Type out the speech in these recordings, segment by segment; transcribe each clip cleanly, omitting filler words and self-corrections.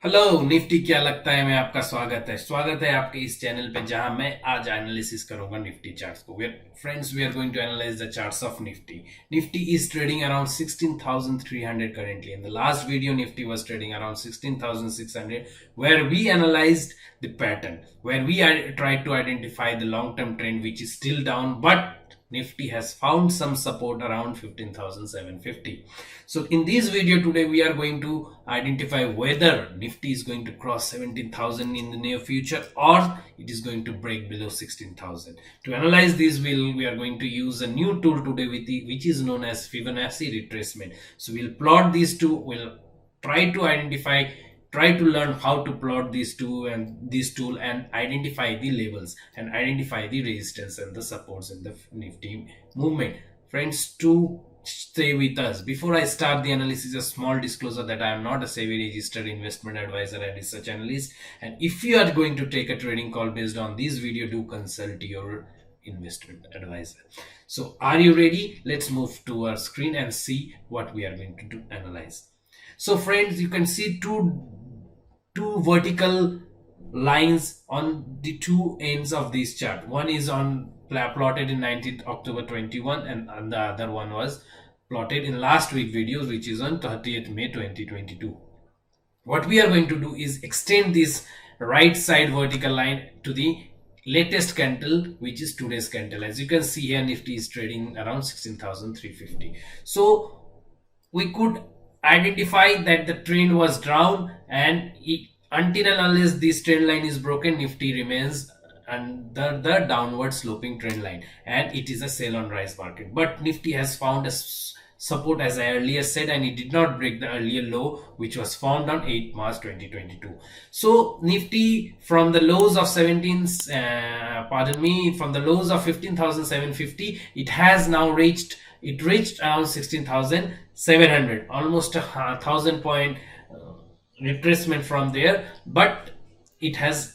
Hello Nifty क्या लगता है में आपका स्वागत है आपके इस चैनल पे जहां मैं आज एनालिसिस करूंगा निफ्टी चार्ट्स को friends we are going to analyse the charts of Nifty is trading around 16300 currently. In the last video nifty was trading around 16600 where we analyzed the pattern, where we tried to identify the long term trend which is still down, but Nifty has found some support around 15,750. So in this video today we are going to identify whether Nifty is going to cross 17,000 in the near future or it is going to break below 16,000. To analyze this, we are going to use a new tool today which is known as Fibonacci Retracement. So we'll plot these two, we'll try to learn how to plot these two and this tool and identify the levels and identify the resistance and the supports in the Nifty movement. Friends, to stay with us. Before I start the analysis, a small disclosure that I am not a SEBI registered investment advisor and research analyst, and if you are going to take a trading call based on this video, do consult your investment advisor. So are you ready? Let's move to our screen and see what we are going to analyze. So friends, you can see two vertical lines on the two ends of this chart. One is on plotted in 19th October 21 and the other one was plotted in last week videos, which is on 30th May 2022. What we are going to do is extend this right side vertical line to the latest candle, which is today's candle. As you can see here, Nifty is trading around 16,350. So we could identify that the trend was down, and until and unless this trend line is broken, Nifty remains under the downward sloping trend line and it is a sell on rise market. But Nifty has found a support, as I earlier said, and it did not break the earlier low which was formed on 8 March 2022. So Nifty from the lows of from the lows of 15,750, it has now reached around 16,700, almost a 1,000 point retracement from there, but it has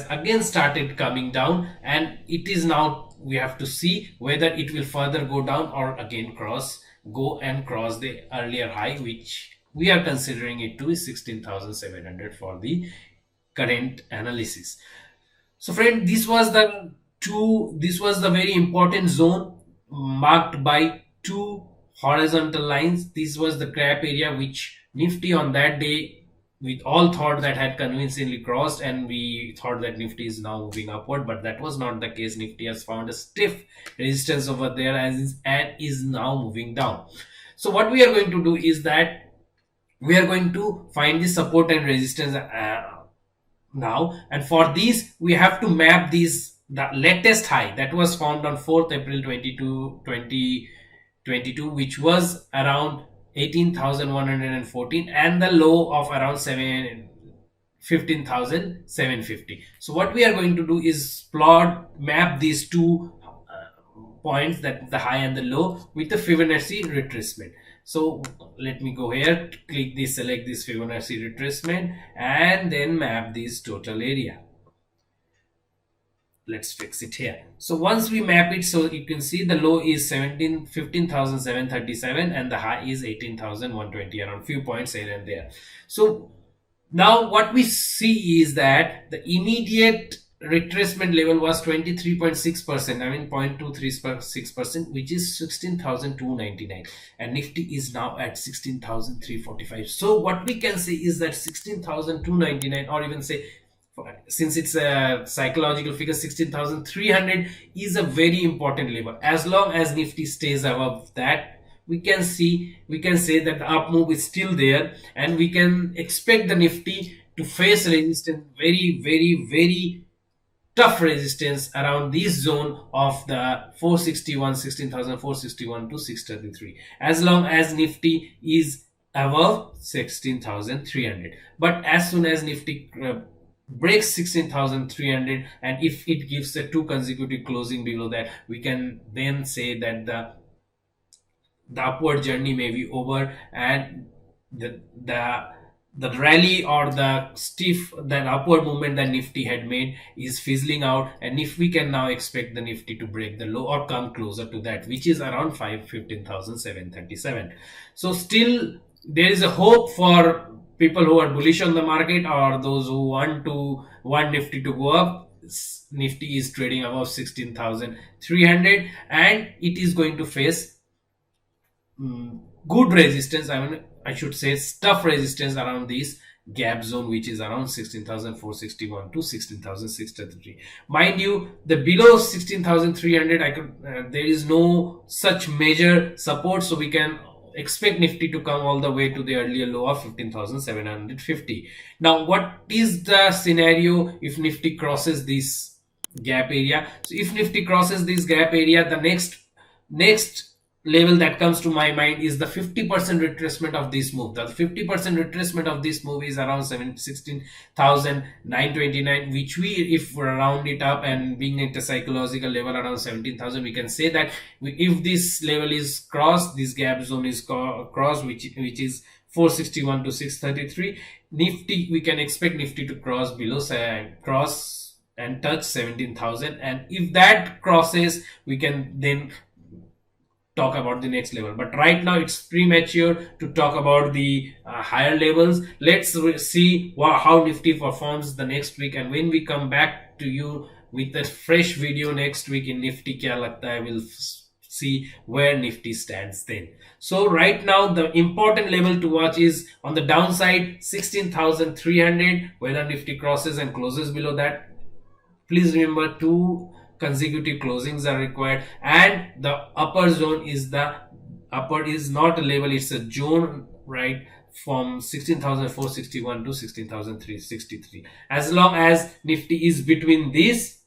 again started coming down, and it is now, we have to see whether it will further go down or again cross the earlier high, which we are considering it to be 16,700 for the current analysis. So friend, this was the very important zone marked by two horizontal lines. This was the gap area which Nifty on that day, with all thought that had convincingly crossed, and we thought that Nifty is now moving upward, but that was not the case. Nifty has found a stiff resistance over there and is now moving down. So what we are going to do is that we are going to find the support and resistance now, and for this we have to map the latest high that was formed on 4th April 2022, which was around 18,114, and the low of around 15,750. So what we are going to do is map these two points, that the high and the low, with the Fibonacci retracement. So let me go here, click this, select this Fibonacci retracement, and then map this total area. Let's fix it here. So once we map it, so you can see the low is 15,737 and the high is 18,120, around few points here and there. So now what we see is that the immediate retracement level was 23.6%, I mean 0.236%, which is 16,299, and Nifty is now at 16,345. So what we can say is that 16,299, or even say, since it's a psychological figure, 16,300 is a very important level. As long as Nifty stays above that, we can say that the up move is still there, and we can expect the Nifty to face resistance, very, very, very tough resistance around this zone of the 16,461 to 633, as long as Nifty is above 16,300. But as soon as Nifty breaks 16,300, and if it gives a two consecutive closing below that, we can then say that the upward journey may be over, and the rally or the upward movement that Nifty had made is fizzling out, and if we can now expect the Nifty to break the low or come closer to that, which is around 15,737. So still there is a hope for people who are bullish on the market or those who want Nifty to go up, Nifty is trading above 16,300 and it is going to face good resistance. I mean, I should say tough resistance around this gap zone, which is around 16,461 to 16,633. Mind you, the below 16,300, there is no such major support, so we can expect Nifty to come all the way to the earlier low of 15,750. Now, what is the scenario if Nifty crosses this gap area? So, if Nifty crosses this gap area, the next level that comes to my mind is the 50% retracement of this move. The 50% retracement of this move is around 16,929, which we, if we round it up and being at a psychological level around 17,000, we can say that if this level is crossed, this gap zone is crossed, which is 461 to 633, Nifty, we can expect Nifty to cross below, cross and touch 17,000, and if that crosses, we can then talk about the next level. But right now it's premature to talk about the higher levels. Let's see how Nifty performs the next week, and when we come back to you with a fresh video next week in Nifty Kya Lagta Hai, we'll see where Nifty stands then. So right now the important level to watch is on the downside 16,300. Whether Nifty crosses and closes below that, please remember two consecutive closings are required, and the upper zone is not a level, it's a zone, right, from 16,461 to 16,363. As long as Nifty is between these,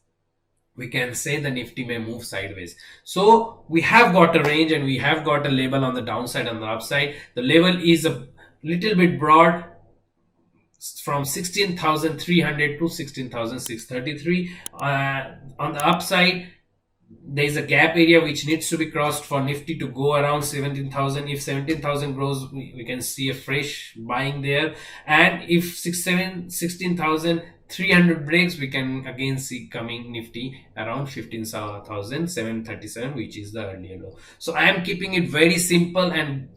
we can say the Nifty may move sideways. So we have got a range and we have got a level on the downside and the upside. The level is a little bit broad, from 16,300 to 16,633. On the upside, there is a gap area which needs to be crossed for Nifty to go around 17,000. If 17,000 grows, we can see a fresh buying there, and if 16,300 breaks, we can again see coming Nifty around 15,737, which is the earlier low. So I am keeping it very simple, and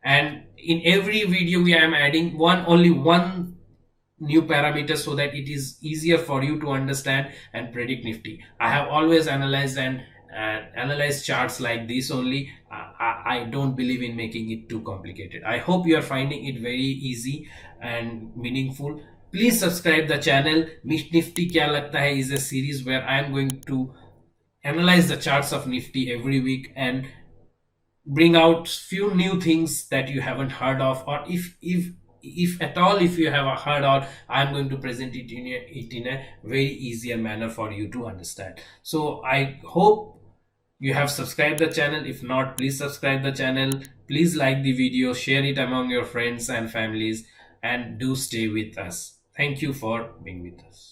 in every video I am adding only one new parameters so that it is easier for you to understand and predict Nifty. I have always analyzed and analyzed charts like this only. I don't believe in making it too complicated. I hope you are finding it very easy and meaningful. Please subscribe the channel. Nifty Kya Lagta Hai is a series where I am going to analyze the charts of Nifty every week and bring out few new things that you haven't heard of, or if at all, if you have heard out, I'm going to present it in a very easier manner for you to understand. So I hope you have subscribed the channel. If not, please subscribe the channel. Please like the video, share it among your friends and families, and do stay with us. Thank you for being with us.